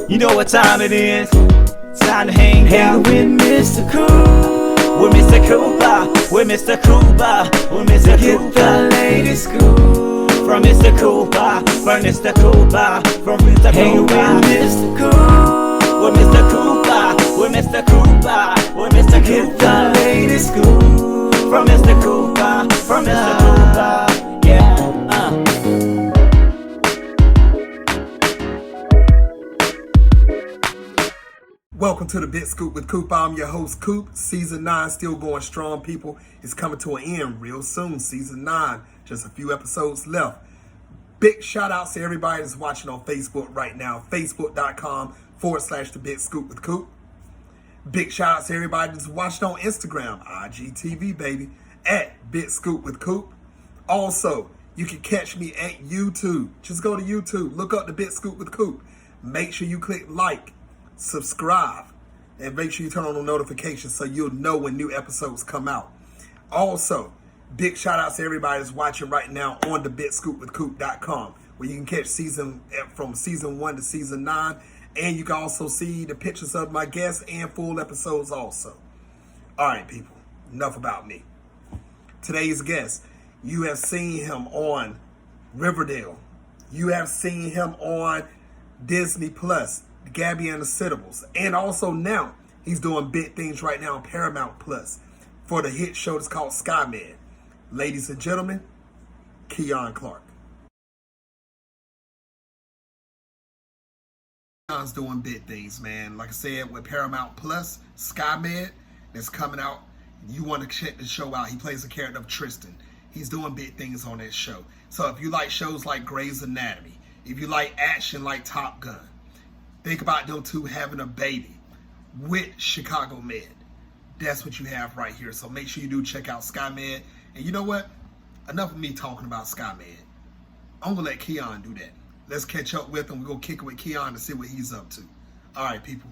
You know what time it is? Time to hang out with Mr. Coop. With Mr. Cooper, with Mr. Cooper, with Mr. Cooper. Get the latest scoop from Mr. Cooper, from Mr. Cooper, from Mr. Cooper. Hang with Mr. Coop, with Mr. Cooper, with Mr. Cooper, with Mr. Cooper. Get the latest scoop from Mr. Cooper, from Mr. Cooper. Yeah. Welcome to the Big Scoop with Coop. I'm your host, Coop. Season 9 still going strong, people. It's coming to an end real soon. Season 9, just a few episodes left. Big shout outs to everybody that's watching on Facebook right now. Facebook.com/The Big Scoop with Coop. Big shout outs to everybody that's watching on Instagram, IGTV, baby, at Big Scoop with Coop. Also, you can catch me at YouTube. Just go to YouTube, look up the Big Scoop with Coop. Make sure you click like, subscribe, and make sure you turn on the notifications so you'll know when new episodes come out. Also, big shout outs to everybody that's watching right now on the BigScoopWithCoop.com, where you can catch from season 1 to season 9, and you can also see the pictures of my guests and full episodes also. All right, people, enough about me. Today's guest, you have seen him on Riverdale. You have seen him on Disney Plus, Gabby and the Citables, and also now he's doing big things right now on Paramount Plus for the hit show that's called SkyMed. Ladies and gentlemen, Kheon Clarke. Kheon's doing big things, man. Like I said, with Paramount Plus, SkyMed that's coming out. You want to check the show out. He plays the character of Tristan. He's doing big things on that show. So if you like shows like Grey's Anatomy, if you like action like Top Gun, think about them two having a baby with Chicago Med. That's what you have right here. So make sure you do check out SkyMed. And you know what? Enough of me talking about SkyMed. I'm going to let Kheon do that. Let's catch up with him. We're going to kick it with Kheon to see what he's up to. All right, people.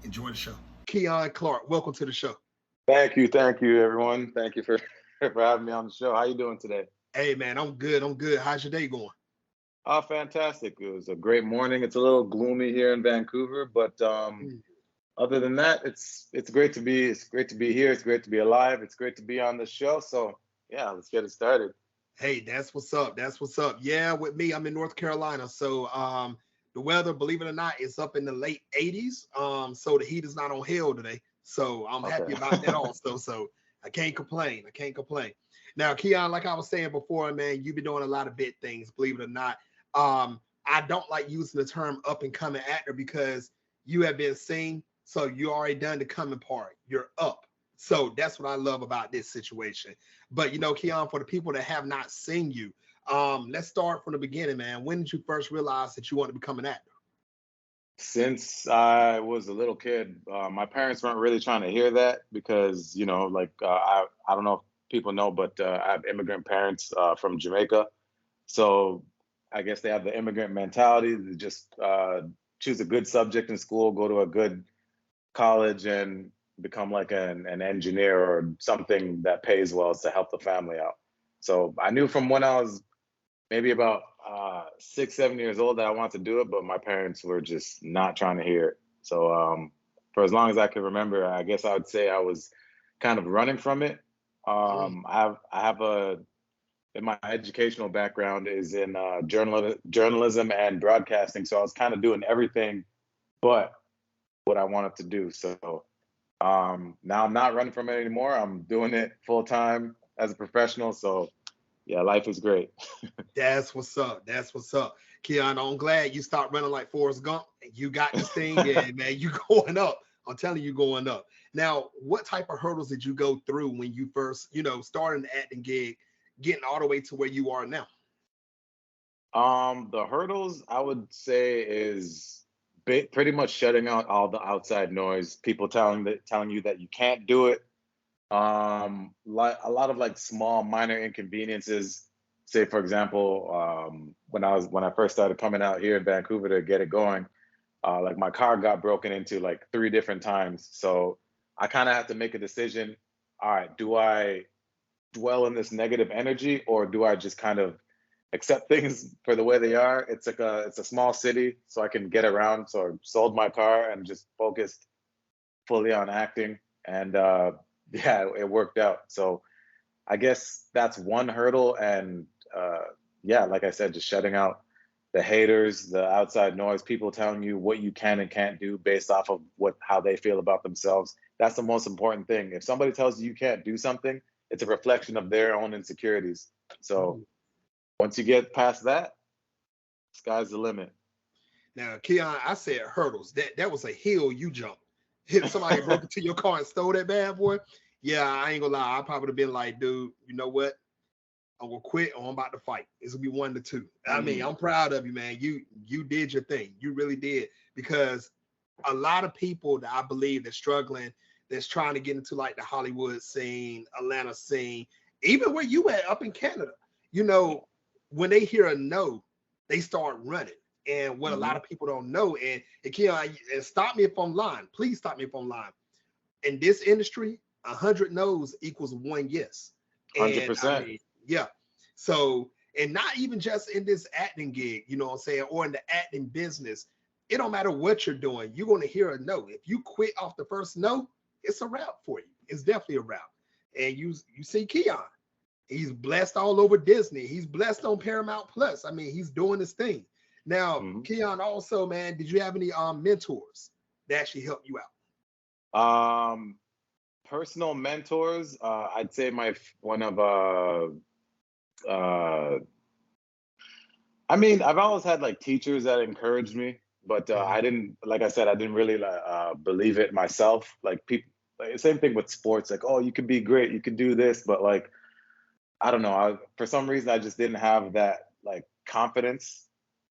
Enjoy the show. Kheon Clarke, welcome to the show. Thank you, everyone. Thank you for having me on the show. How you doing today? Hey, man, I'm good. How's your day going? Oh, fantastic. It was a great morning. It's a little gloomy here in Vancouver, but other than that, it's great to be here. It's great to be alive. It's great to be on the show. So yeah, let's get it started. Hey, that's what's up. Yeah, with me, I'm in North Carolina. So the weather, believe it or not, is up in the late 80s. So the heat is not on hell today. So I'm happy about that also. So I can't complain. Now, Kheon, like I was saying before, man, you've been doing a lot of big things, believe it or not. I don't like using the term up and coming actor because you have been seen, so you already done the coming part. You're up. So that's what I love about this situation. But you know, Kheon, for the people that have not seen you, let's start from the beginning, man. When did you first realize that you wanted to become an actor? Since I was a little kid, my parents weren't really trying to hear that because, you know, like I don't know if people know, but I have immigrant parents from Jamaica. So I guess they have the immigrant mentality to just choose a good subject in school, go to a good college and become like an engineer or something that pays well to help the family out. So I knew from when I was maybe about 6, 7 years old that I wanted to do it, but my parents were just not trying to hear it. So for as long as I could remember, I guess I would say I was kind of running from it. I have in my educational background is in journalism and broadcasting. So I was kind of doing everything but what I wanted to do. So now I'm not running from it anymore. I'm doing it full time as a professional. So yeah, life is great. That's what's up. Kheon, I'm glad you stopped running like Forrest Gump. You got this thing, and man, you going up. I'm telling you, going up. Now, what type of hurdles did you go through when you first, started the acting gig, getting all the way to where you are now? The hurdles I would say is pretty much shutting out all the outside noise, people telling you that you can't do it. Like a lot of like small minor inconveniences. Say for example, when I first started coming out here in Vancouver to get it going, like my car got broken into like 3 different times. So I kind of have to make a decision. All right, do I dwell in this negative energy or do I just kind of accept things for the way they are. It's a small city, so I can get around. So I sold my car and just focused fully on acting, and yeah, it worked out. So I guess that's one hurdle, and yeah, like I said, just shutting out the haters, the outside noise, people telling you what you can and can't do based off of how they feel about themselves. That's the most important thing. If somebody tells you you can't do something, it's a reflection of their own insecurities. So once you get past that, sky's the limit. Now, Kheon, I said hurdles. That was a hill you jumped. If somebody broke into your car and stole that bad boy, yeah, I ain't gonna lie. I probably would have been like, dude, you know what? I'm gonna quit or I'm about to fight. It's gonna be 1-2. I mean, I'm proud of you, man. You did your thing. You really did. Because a lot of people that I believe that's struggling, that's trying to get into like the Hollywood scene, Atlanta scene, even where you at up in Canada, you know, when they hear a no, they start running. And what a lot of people don't know, and Kheon, and stop me if I'm lying. Please stop me if I'm lying. In this industry, 100 no's equals 1 yes. 100%. I mean, yeah. So, and not even just in this acting gig, you know what I'm saying, or in the acting business. It don't matter what you're doing. You're going to hear a no. If you quit off the first no, it's a wrap for you. It's definitely a wrap. And you see Kheon. He's blessed all over Disney. He's blessed on Paramount Plus. I mean, he's doing his thing. Now, Kheon, also, man, did you have any mentors that actually helped you out? Personal mentors, I'd say I mean, I've always had like teachers that encouraged me, but I didn't, like I said, I didn't really believe it myself. Like people, like, same thing with sports, like, oh, you can be great, you can do this, but like, I don't know, for some reason, I just didn't have that like confidence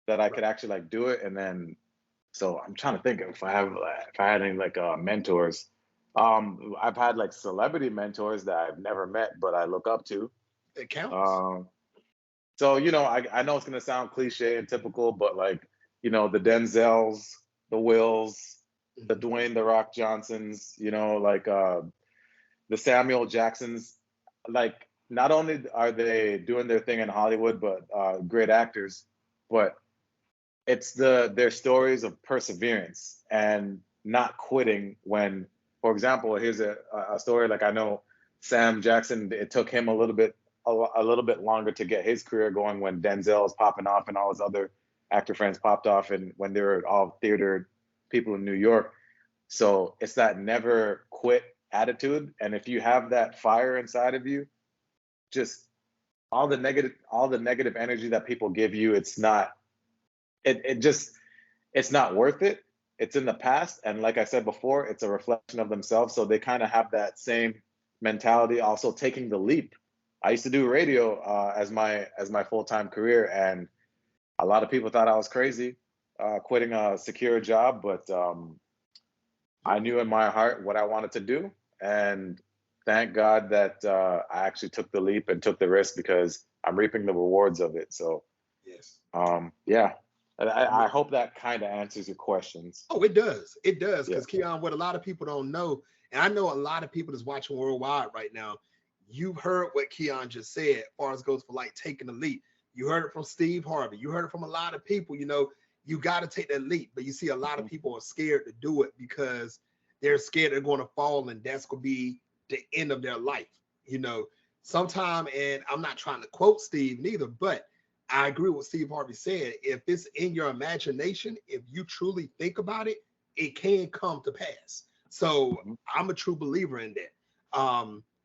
that I could actually like do it. And then, so I'm trying to think if I had any like mentors. I've had like celebrity mentors that I've never met, but I look up to. It counts. So, you know, I know it's going to sound cliche and typical, but like, you know, the Denzels, the Wills, the Dwayne "The Rock" Johnsons, you know, like the Samuel Jacksons, like not only are they doing their thing in Hollywood, but great actors, but it's their stories of perseverance and not quitting when, for example, here's a story. Like I know Sam Jackson, it took him a little bit longer to get his career going when Denzel was popping off and all his other actor friends popped off, and when they were all theater people in New York. So it's that never quit attitude. And if you have that fire inside of you, just all the negative energy that people give you, it's not worth it. It's in the past. And like I said before, it's a reflection of themselves. So they kind of have that same mentality, also taking the leap. I used to do radio as my full-time career, and a lot of people thought I was crazy quitting a secure job, but I knew in my heart what I wanted to do, and thank God that I actually took the leap and took the risk, because I'm reaping the rewards of it. So yes, yeah, I hope that kind of answers your questions. Oh, it does, because Kheon, what a lot of people don't know, and I know a lot of people that's watching worldwide right now, you've heard what Kheon just said as far as goes for like taking the leap. You heard it from Steve Harvey. You heard it from a lot of people. You know, you got to take that leap. But you see a lot of people are scared to do it because they're scared they're going to fall, and that's going to be the end of their life. You know, sometime, and I'm not trying to quote Steve neither, but I agree with what Steve Harvey said. If it's in your imagination, if you truly think about it, it can come to pass. So I'm a true believer in that.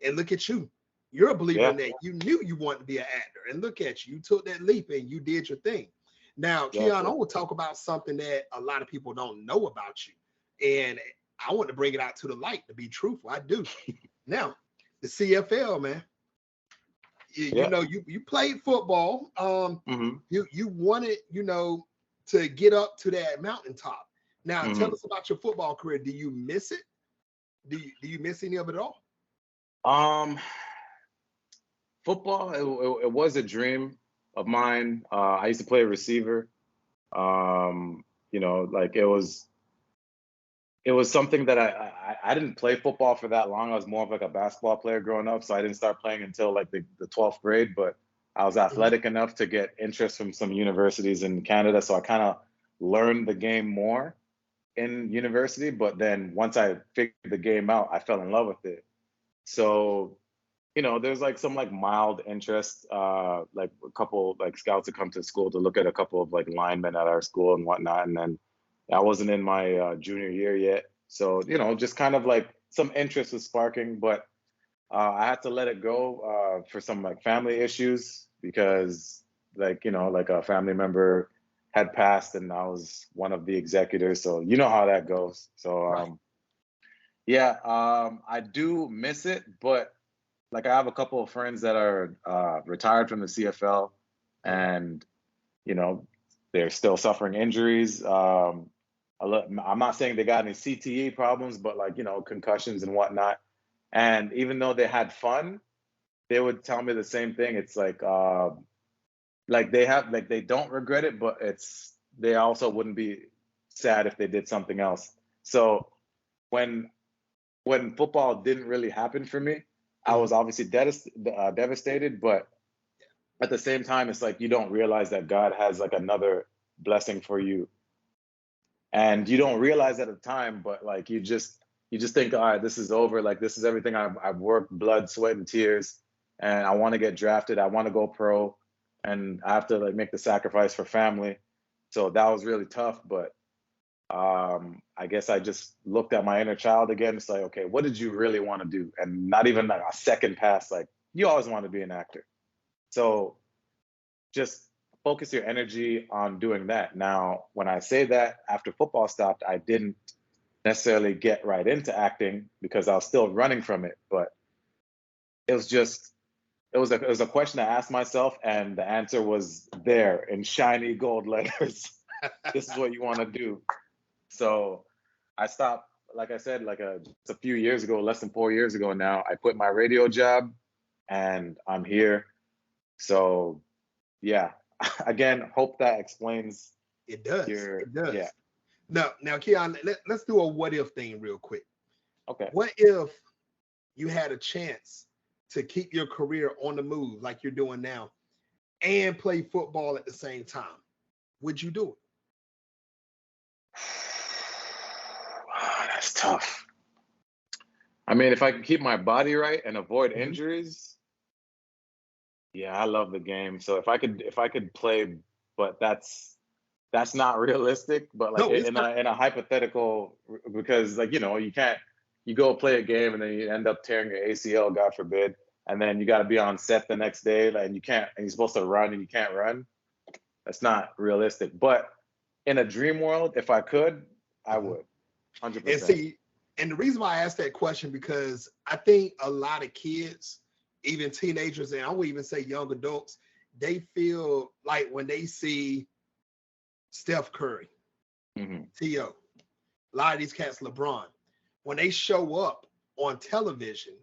And look at you. You're a believer in that. You knew you wanted to be an actor, and look at you. You took that leap and you did your thing. Now, Kheon, I will talk about something that a lot of people don't know about you. And I want to bring it out to the light, to be truthful. I do. Now, the CFL, man. You know, you played football. You wanted, you know, to get up to that mountaintop. Now, tell us about your football career. Do you miss it? Do you miss any of it at all? Football, it was a dream of mine. I used to play receiver. You know, like it was something that I didn't play football for that long. I was more of like a basketball player growing up, so I didn't start playing until like the 12th grade. But I was athletic enough to get interest from some universities in Canada, so I kind of learned the game more in university. But then once I figured the game out, I fell in love with it. So, there's like some like mild interest, like a couple like scouts that come to school to look at a couple of like linemen at our school and whatnot. And then I wasn't in my junior year yet. So, just kind of like some interest was sparking, but I had to let it go for some like family issues because like, like a family member had passed and I was one of the executors. So you know how that goes. So Right. yeah, I do miss it, but like I have a couple of friends that are retired from the CFL and, they're still suffering injuries. I'm not saying they got any CTE problems, but like, concussions and whatnot. And even though they had fun, they would tell me the same thing. It's like they don't regret it, but they also wouldn't be sad if they did something else. So when football didn't really happen for me, I was obviously devastated, but at the same time, it's like you don't realize that God has like another blessing for you, and you don't realize at the time, but like you just think, all right, this is over. Like this is everything I've worked, blood, sweat, and tears, and I want to get drafted. I want to go pro, and I have to like make the sacrifice for family. So that was really tough, but I guess I just looked at my inner child again. It's like, okay, what did you really want to do? And not even like a second past, like you always want to be an actor. So just focus your energy on doing that. Now, when I say that, after football stopped, I didn't necessarily get right into acting because I was still running from it. But it was a question I asked myself, and the answer was there in shiny gold letters. This is what you want to do. So I stopped, like I said, just a few years ago, less than 4 years ago now. I quit my radio job and I'm here. So yeah, again, hope that explains. It does. It does. Yeah. Now, Kheon, let's do a what if thing real quick. Okay. What if you had a chance to keep your career on the move like you're doing now and play football at the same time? Would you do it? That's tough. I mean, if I can keep my body right and avoid injuries, yeah, I love the game. So if I could play, but that's not realistic. But like in a hypothetical, because like you can't go play a game and then you end up tearing your ACL, God forbid, and then you got to be on set the next day, and you're supposed to run and you can't run. That's not realistic. But in a dream world, if I could, I would, 100%. And the reason why I asked that question, because I think a lot of kids, even teenagers, and I would even say young adults, they feel like when they see Steph Curry, T.O., a lot of these cats, LeBron, when they show up on television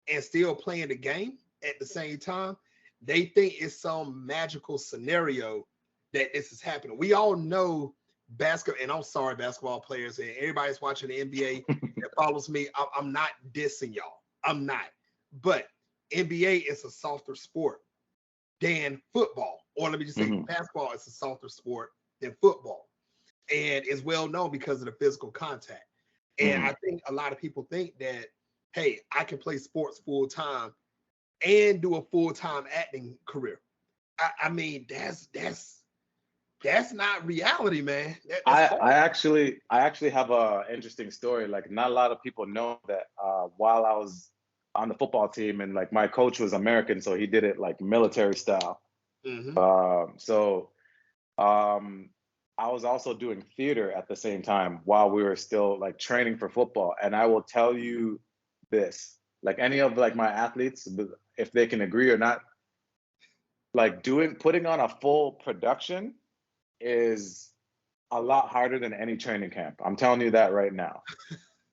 and still playing the game at the same time, they think it's some magical scenario that this is happening. We all know basketball, and I'm sorry, basketball players, and everybody's watching the NBA that follows me. I'm not dissing y'all. I'm not. But NBA is a softer sport than football. Or let me just say basketball is a softer sport than football. And it's well known because of the physical contact. And I think a lot of people think that, hey, I can play sports full time and do a full-time acting career. I mean, that's not reality, man. I actually have a interesting story. Like not a lot of people know that while I was on the football team and like my coach was American, so he did it like military style. I was also doing theater at the same time while we were still like training for football. And I will tell you this, like any of like my athletes, if they can agree or not, like putting on a full production is a lot harder than any training camp. I'm telling you that right now.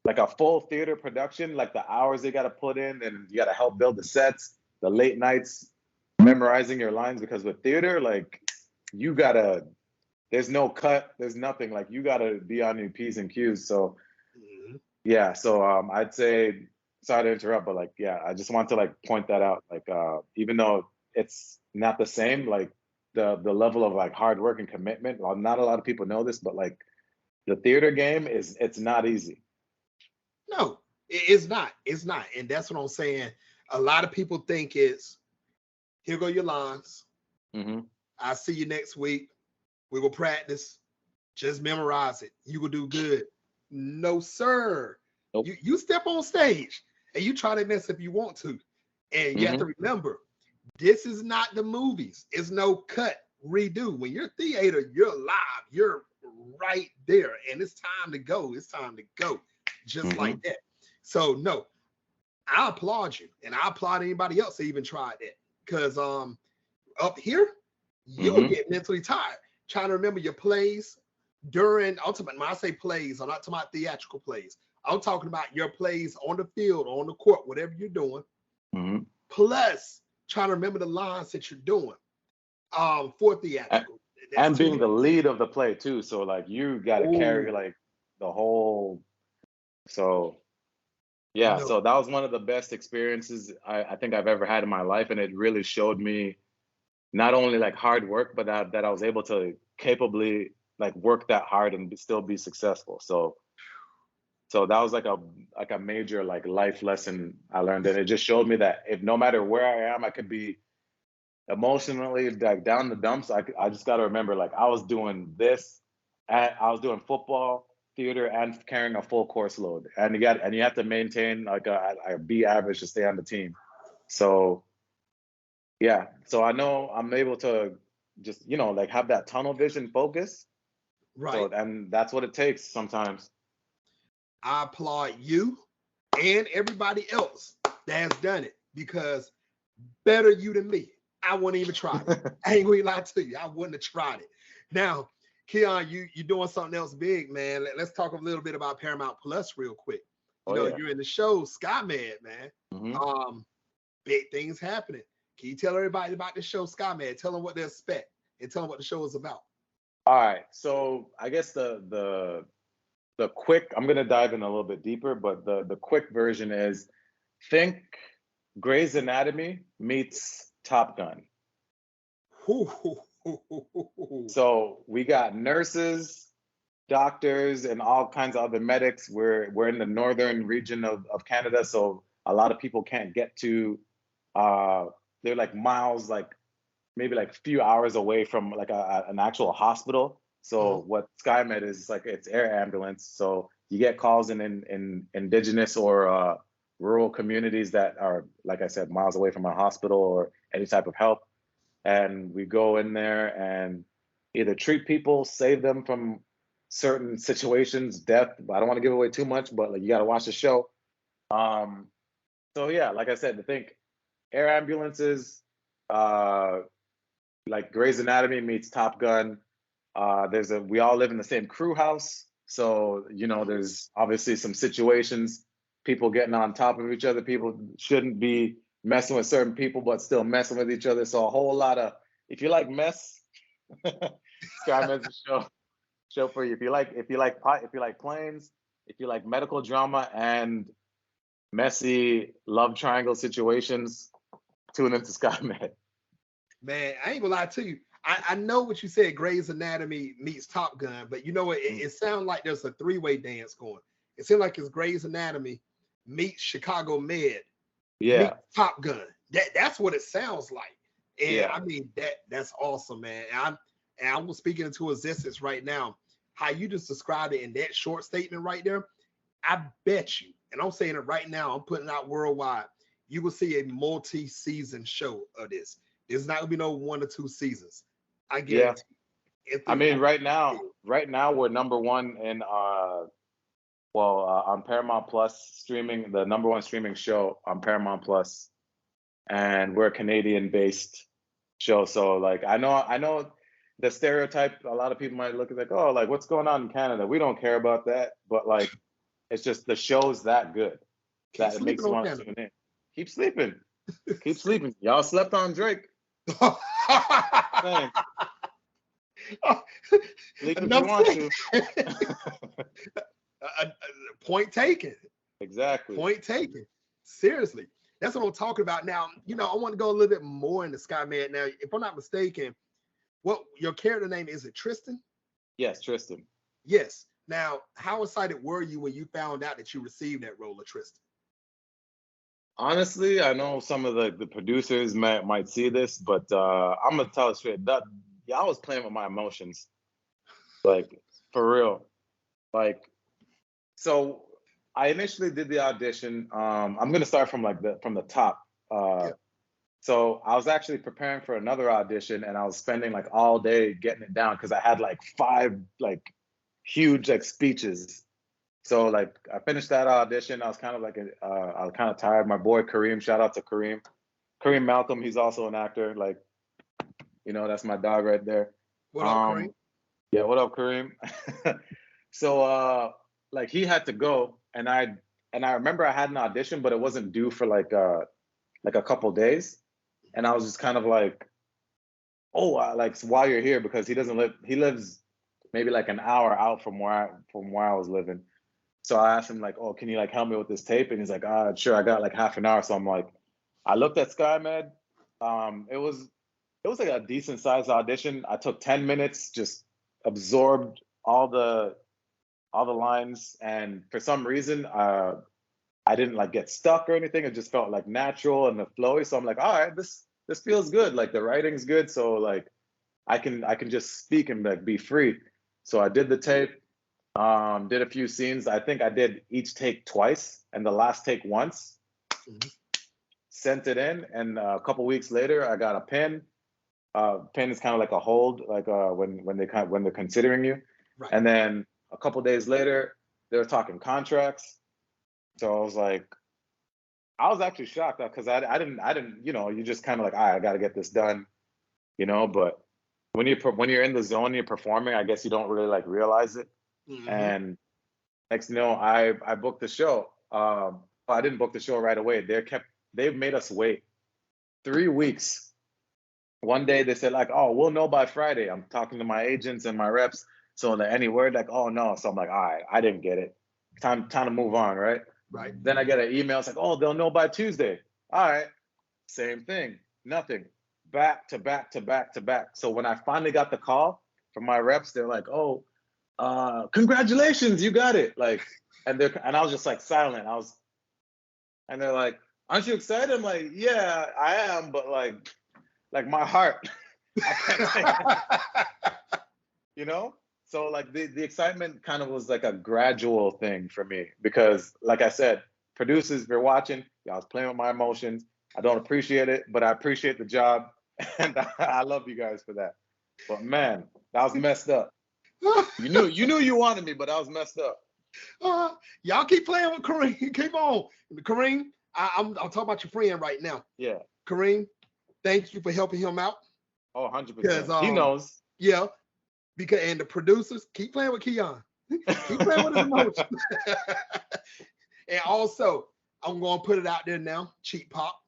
Like a full theater production, like the hours they got to put in, and you got to help build the sets, the late nights, memorizing your lines. Because with theater, like there's no cut, there's nothing. Like you got to be on your P's and Q's. So yeah, so I'd say, sorry to interrupt, but like, yeah, I just want to like point that out. Like, even though it's not the same. Like the level of like hard work and commitment. Well, not a lot of people know this, but like the theater game it's not easy. No, it's not. It's not. And that's what I'm saying. A lot of people think it's, here go your lines. Mm-hmm. I'll see you next week. We will practice. Just memorize it. You will do good. No, sir. Nope. You step on stage and you try to mess if you want to. And you have to remember, this is not the movies. It's no cut, redo. When you're theater, you're live. You're right there. And it's time to go. It's time to go. Just like that. So no, I applaud you. And I applaud anybody else that even tried that. Because up here, you'll get mentally tired trying to remember your plays during ultimate. When I say plays, I'm not talking about theatrical plays. I'm talking about your plays on the field, on the court, whatever you're doing. Plus trying to remember the lines that you're doing for theatrical. And being the lead of the play too. So like you got to carry like the whole. So yeah, so that was one of the best experiences I think I've ever had in my life. And it really showed me not only like hard work, but that I was able to capably like work that hard and still be successful. So that was like a major like life lesson I learned. And it just showed me that if no matter where I am, I could be emotionally like down the dumps. I just got to remember, like I was doing this, and I was doing football, theater, and carrying a full course load. And you have to maintain like a B average to stay on the team. So yeah, so I know I'm able to just, like have that tunnel vision focus. Right. So, and that's what it takes sometimes. I applaud you and everybody else that has done it, because better you than me. I wouldn't even try it. I ain't gonna lie to you. I wouldn't have tried it. Now, Kheon, you doing something else big, man. Let's talk a little bit about Paramount Plus real quick. You're in the show SkyMed, man. Big things happening. Can you tell everybody about the show SkyMed? Tell them what they expect and tell them what the show is about. All right. So I guess the quick, I'm gonna dive in a little bit deeper, but the quick version is, think Grey's Anatomy meets Top Gun. So we got nurses, doctors, and all kinds of other medics. We're in the northern region of Canada, so a lot of people can't get to. They're like miles, like maybe like a few hours away from like an actual hospital. So what SkyMed is like, it's air ambulance. So you get calls in indigenous or rural communities that are, like I said, miles away from a hospital or any type of help. And we go in there and either treat people, save them from certain situations, death. I don't want to give away too much, but like you got to watch the show. So yeah, like I said, to think air ambulances, like Grey's Anatomy meets Top Gun. We all live in the same crew house. So, there's obviously some situations, people getting on top of each other. People shouldn't be messing with certain people, but still messing with each other. So a whole lot of, if you like mess, SkyMed's a show for you. If you like planes, if you like medical drama and messy love triangle situations, tune into SkyMed. Man, I ain't gonna lie to you. I know what you said, Grey's Anatomy meets Top Gun, but it sounds like there's a three-way dance going. It seems like it's Grey's Anatomy meets Chicago Med, meets Top Gun. That's what it sounds like. And I mean, that's awesome, man. And I'm speaking into existence right now. How you just described it in that short statement right there, I bet you, and I'm saying it right now, I'm putting it out worldwide, you will see a multi-season show of this. There's not gonna be no 1 or 2 seasons. I guarantee. Yeah. I mean, right now we're number one in on Paramount Plus streaming, the number one streaming show on Paramount Plus, and we're a Canadian-based show. So like, I know the stereotype. A lot of people might look at like, oh, like what's going on in Canada? We don't care about that, but like, it's just the show's that good that it makes you want to tune in. Keep sleeping. Keep sleeping. Y'all slept on Drake. Sleep if you want to. Point taken. Exactly. Point taken. Seriously. That's what I'm talking about. Now, I want to go a little bit more into SkyMed. Now, if I'm not mistaken, what your character name is it Tristan? Yes, Tristan. Yes. Now, how excited were you when you found out that you received that role of Tristan? Honestly, I know some of the producers might see this, but I'm gonna tell it straight. I was playing with my emotions, like for real. Like, so I initially did the audition. I'm gonna start from from the top. Yeah. So I was actually preparing for another audition, and I was spending like all day getting it down because I had like 5 huge speeches. So like I finished that audition. I was kind of I was kind of tired. My boy Kareem, shout out to Kareem Malcolm. He's also an actor. Like, that's my dog right there. What up, Kareem? Yeah, what up, Kareem? So like he had to go, and I remember I had an audition, but it wasn't due for like a couple days, and I was just kind of like, oh, like while you're here, because he lives maybe like an hour out from where I was living. So I asked him like, oh, can you like help me with this tape? And he's like, sure, I got like half an hour. So I'm like, I looked at SkyMed. It was like a decent sized audition. I took 10 minutes, just absorbed all the lines, and for some reason, I didn't like get stuck or anything. It just felt like natural and flowy. So I'm like, all right, this feels good. Like the writing's good. So like I can just speak and like be free. So I did the tape. Did a few scenes. I think I did each take twice and the last take once. Mhm. Sent it in, and a couple weeks later, I got a pin. Pin is kind of like a hold, like when they're considering you. Right. And then a couple days later, they were talking contracts. So I was like, I was actually shocked because I didn't, you just kind of like, all right, I got to get this done, But when you're in the zone, you're performing, I guess you don't really like realize it. Mhm. And next thing you know, I booked the show. I didn't book the show right away. They've made us wait 3 weeks. One day they said like, oh, we'll know by Friday. I'm talking to my agents and my reps. So that any word like, oh no. So I'm like, all right, I didn't get it. Time to move on, right? Right. Then I get an email. It's like, oh, they'll know by Tuesday. All right, same thing. Nothing. Back to back to back to back. So when I finally got the call from my reps, they're like, oh, congratulations, you got it. Like, and I was just like silent. And they're like, aren't you excited? I'm like, yeah, I am, but like my heart, I can't, So like the excitement kind of was like a gradual thing for me, because like I said, producers, if you're watching, I was playing with my emotions. I don't appreciate it, but I appreciate the job, and I love you guys for that. But man, that was messed up. You knew you wanted me, but I was messed up. Y'all keep playing with Kareem. Keep on, Kareem. I'm talking about your friend right now. Yeah. Kareem, thank you for helping him out. Oh, 100%. He knows. Yeah. And the producers keep playing with Kheon. Keep playing with his emotions. And also, I'm going to put it out there now. Cheap Pop.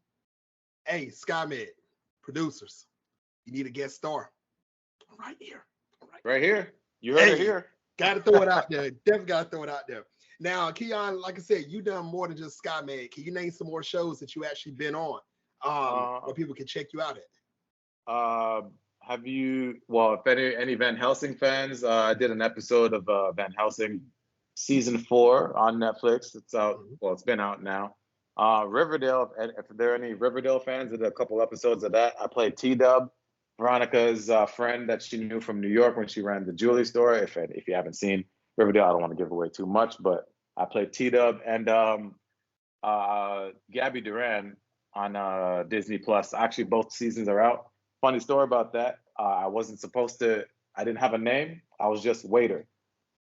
Hey, SkyMed, producers, you need a guest star. Right here. Right here. You heard it here. Got to throw it out there. Definitely got to throw it out there. Now, Kheon, like I said, you done more than just SkyMed. Can you name some more shows that you actually been on where people can check you out at? Have you, well, if any Van Helsing fans, I did an episode of Van Helsing season 4 on Netflix. It's out. Well, it's been out now. Riverdale, if there are any Riverdale fans, I did a couple episodes of that. I played T-Dub, Veronica's friend that she knew from New York when she ran the jewelry store. If you haven't seen Riverdale, I don't want to give away too much, but I played T-Dub and Gabby Duran on Disney Plus. Actually, both seasons are out. Funny story about that. I didn't have a name. I was just waiter.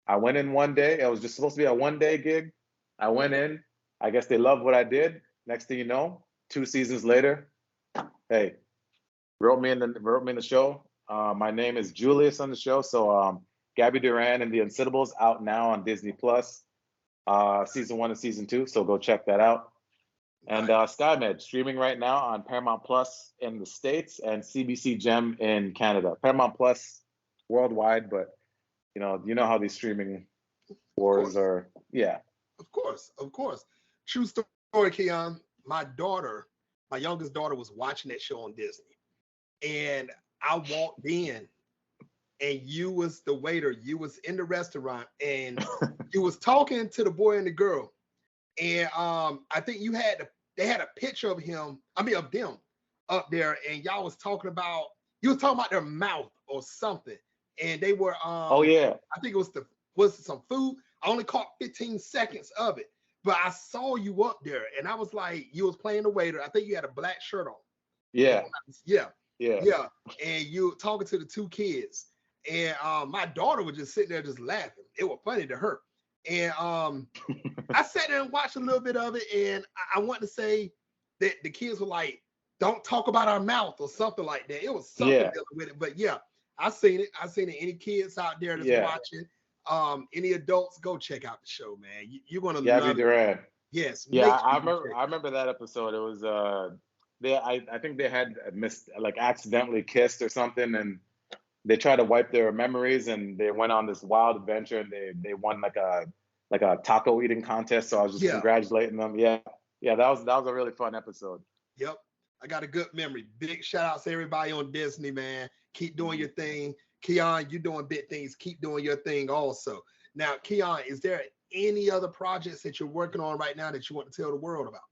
I went in one day. It was just supposed to be a one-day gig. I went in. I guess they loved what I did. Next thing you know, 2 seasons later, hey, wrote me in the show. My name is Julius on the show. So Gabby Duran and the Unsittables out now on Disney Plus, season 1 and season 2. So go check that out. And SkyMed streaming right now on Paramount Plus in the States and CBC Gem in Canada. Paramount Plus worldwide, but you know how these streaming wars are. Yeah. Of course. True story, Kheon. my daughter, my youngest daughter, was watching that show on Disney, and I walked in, and you was the waiter. You was in the restaurant, and you was talking to the boy and the girl, and I think they had a picture of him. I mean, of them up there, and y'all was talking about. You was talking about their mouth or something, and they were. Oh yeah. I think it was some food. I only caught 15 seconds of it, but I saw you up there, and I was like, you was playing the waiter. I think you had a black shirt on. Yeah. Yeah. Yeah. Yeah. And you were talking to the two kids, and my daughter was just sitting there just laughing. It was funny to her. And I sat there and watched a little bit of it, and I want to say that the kids were like, "Don't talk about our mouth" or something like that. It was something dealing with it, but yeah, I seen it. I seen it. Any kids out there that's watching, any adults, go check out the show, man. You're gonna love it. Durant. Yes. Yeah, I remember that episode. It was I think they had accidentally kissed or something, and they tried to wipe their memories, and they went on this wild adventure, and they won like a taco eating contest. So I was just congratulating them. Yeah, that was a really fun episode. Yep, I got a good memory. Big shout outs to everybody on Disney, man. Keep doing your thing. Kheon, you doing big things. Keep doing your thing also. Now, Kheon, is there any other projects that you're working on right now that you want to tell the world about?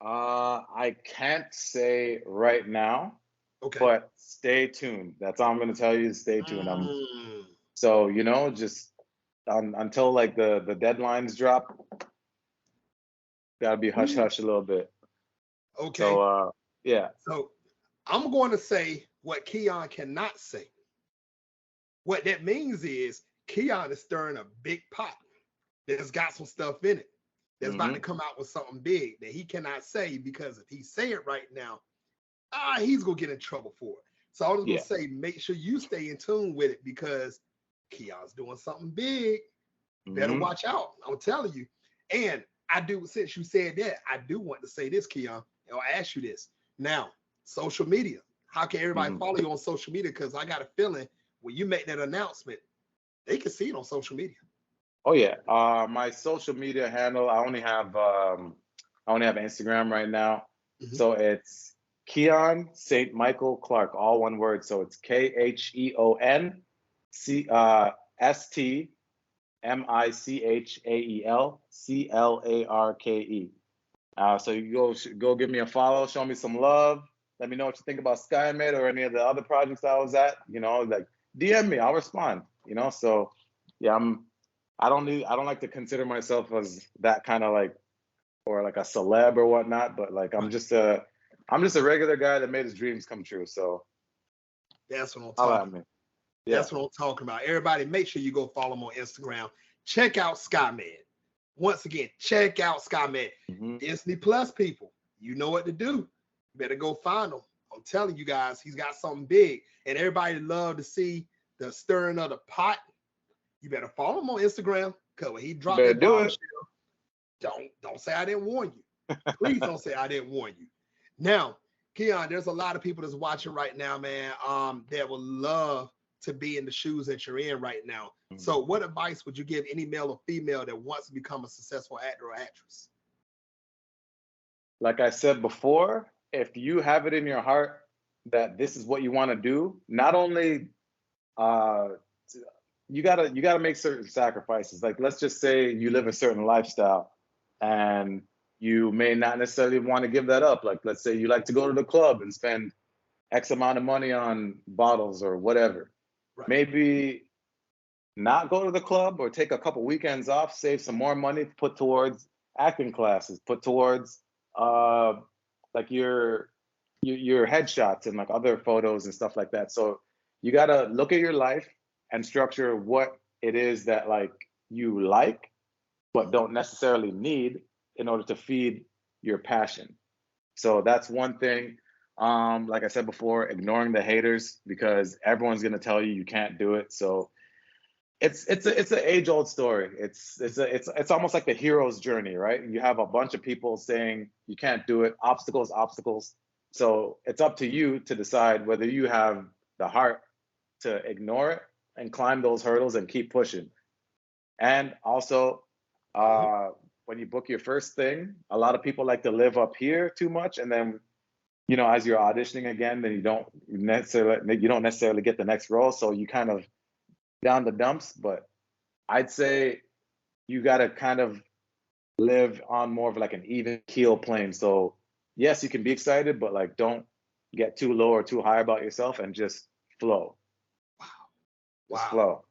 I can't say right now. Okay. But stay tuned. That's all I'm going to tell you. Stay tuned. So just until like the deadlines drop, gotta be hush hush a little bit. Okay. So yeah. So I'm going to say what Kheon cannot say. What that means is Kheon is stirring a big pot that's got some stuff in it that's about to come out with something big that he cannot say, because if he say it right now, he's gonna get in trouble for it. So I was gonna say, make sure you stay in tune with it, because Kheon's doing something big. Better watch out. I'm telling you. And I do, since you said that, I do want to say this, Kheon, and I'll ask you this. Now, social media. How can everybody follow you on social media? Because I got a feeling when you make that announcement, they can see it on social media. Oh yeah. My social media handle, I only have Instagram right now. So it's Kheon St. Michael Clarke, all one word. So it's KheonStMichael Clarke. So you go give me a follow, show me some love. Let me know what you think about SkyMed or any of the other projects I was at. Like DM me, I'll respond. So yeah, I don't like to consider myself as that kind of or like a celeb or whatnot, but like I'm just a regular guy that made his dreams come true. So that's what I'm talking about. Yeah. That's what I'm talking about. Everybody, make sure you go follow him on Instagram. Check out SkyMed. Once again, check out SkyMed. Disney Plus people, you know what to do. You better go find him. I'm telling you guys, he's got something big. And everybody love to see the stirring of the pot. You better follow him on Instagram, because when he dropped that bombshell, don't say I didn't warn you. Please don't say I didn't warn you. Now, Kheon, there's a lot of people that's watching right now, man, that would love to be in the shoes that you're in right now. So what advice would you give any male or female that wants to become a successful actor or actress? Like I said before, if you have it in your heart that this is what you want to do, not only you gotta make certain sacrifices. Like, let's just say you live a certain lifestyle and you may not necessarily want to give that up. Like, let's say you like to go to the club and spend X amount of money on bottles or whatever. Right. Maybe not go to the club, or take a couple weekends off, save some more money to put towards acting classes, put towards like your headshots and like other photos and stuff like that. So you gotta look at your life and structure what it is that like you like, but don't necessarily need in order to feed your passion. So that's one thing. Like I said before, ignoring the haters, because everyone's gonna tell you can't do it. So it's an age-old story. It's almost like the hero's journey, right? You have a bunch of people saying you can't do it, obstacles. So it's up to you to decide whether you have the heart to ignore it and climb those hurdles and keep pushing. And also, when you book your first thing, a lot of people like to live up here too much, and then as you're auditioning again, then you don't necessarily get the next role, so you kind of down the dumps. But I'd say you got to kind of live on more of like an even keel plane. So yes, you can be excited, but like don't get too low or too high about yourself, and just flow. Just flow.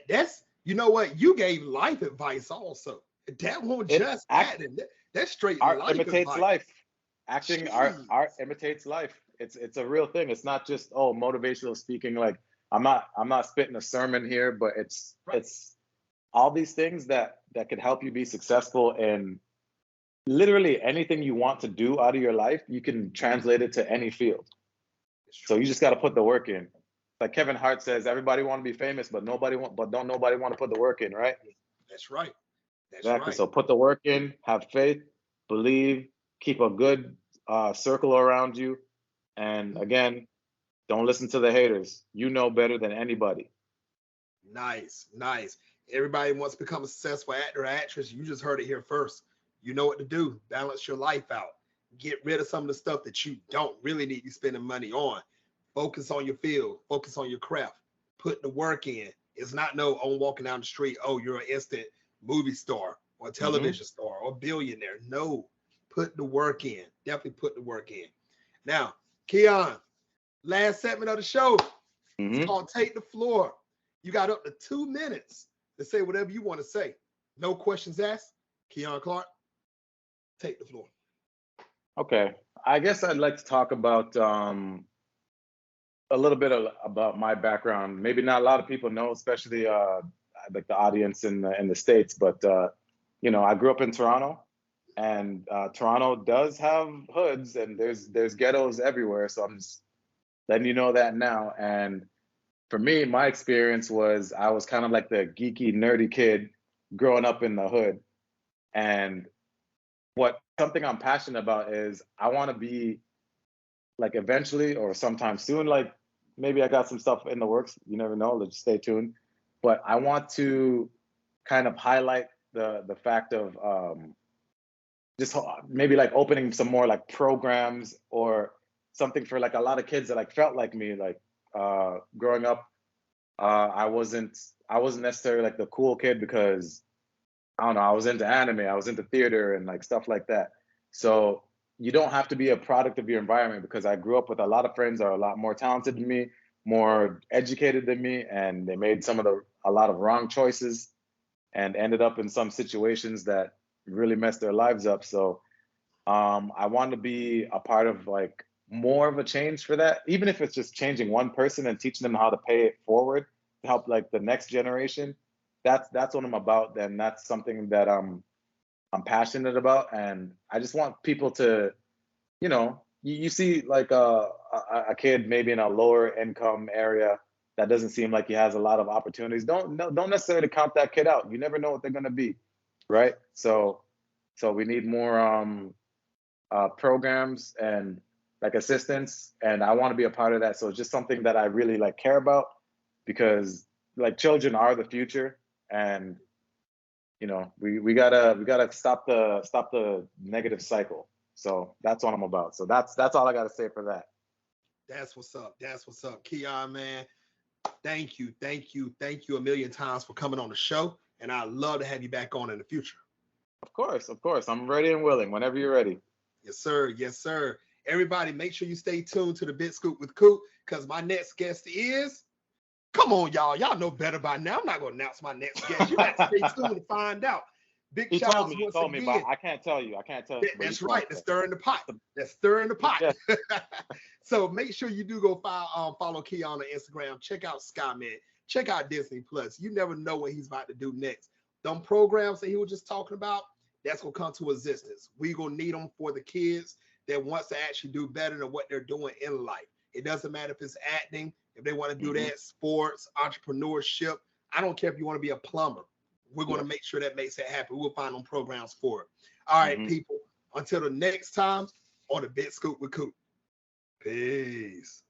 That's you know what, you gave life advice also. That won't just acting. That's straight art life imitates advice. life. Acting, art imitates life. It's a real thing. It's not just motivational speaking. Like I'm not spitting a sermon here, but it's all these things that could help you be successful in literally anything you want to do out of your life. You can translate it to any field. So you just got to put the work in. Like Kevin Hart says, everybody want to be famous, but don't nobody want to put the work in, right? That's right. That's exactly. Right. So put the work in, have faith, believe, keep a good circle around you, and again, don't listen to the haters. You know better than anybody. Nice. Everybody wants to become a successful actor or actress. You just heard it here first. You know what to do. Balance your life out. Get rid of some of the stuff that you don't really need to be spending money on. Focus on your field. Focus on your craft. Put the work in. It's not on walking down the street, you're an instant movie star or television star or billionaire. No, put the work in. Definitely put the work in. Now, Kheon, last segment of the show. It's called Take the Floor. You got up to 2 minutes to say whatever you want to say. No questions asked. Kheon Clarke, take the floor. Okay. I guess I'd like to talk about a little bit about my background. Maybe not a lot of people know, especially like the audience in the States, but I grew up in Toronto, and Toronto does have hoods, and there's ghettos everywhere. So I'm just letting you know that now. And for me, my experience was I was kind of like the geeky, nerdy kid growing up in the hood. And something I'm passionate about is I want to be like eventually or sometime soon, like maybe I got some stuff in the works. You never know. Let's stay tuned. But I want to kind of highlight the fact of just maybe like opening some more like programs or something for like a lot of kids that like felt like me. Like growing up, I wasn't necessarily like the cool kid because I don't know, I was into anime, I was into theater and like stuff like that. So you don't have to be a product of your environment, because I grew up with a lot of friends that are a lot more talented than me, more educated than me, and they made a lot of wrong choices and ended up in some situations that really messed their lives up. So I want to be a part of like more of a change for that, even if it's just changing one person and teaching them how to pay it forward to help like the next generation. That's what I'm about, and that's something that I'm passionate about. And I just want people to, you see like a kid maybe in a lower income area that doesn't seem like he has a lot of opportunities. Don't necessarily count that kid out. You never know what they're gonna be, right? So we need more programs and like assistance, and I want to be a part of that. So it's just something that I really like care about, because like children are the future, and we gotta stop the negative cycle. So that's what I'm about. So that's all I gotta say for that. That's what's up. Kheon, man, thank you a million times for coming on the show, and I'd love to have you back on in the future. Of course, I'm ready and willing whenever you're ready. Yes sir. Everybody, make sure you stay tuned to the Bit Scoop with Coop, because my next guest is, come on, y'all know better by now. I'm not going to announce my next guest. You got to stay tuned to find out. Big shout out once again. Me, but I can't tell you. That's right. They're stirring the pot. Yeah. So make sure you do go follow Kheon on Instagram. Check out SkyMed. Check out Disney Plus. You never know what he's about to do next. Them programs that he was just talking about, that's going to come to existence. We're going to need them for the kids that wants to actually do better than what they're doing in life. It doesn't matter if it's acting, if they want to do that, sports, entrepreneurship. I don't care if you want to be a plumber. We're going to make sure that makes it happen. We'll find them programs for it. All right, people. Until the next time on the Bit Scoop with Coop. Peace.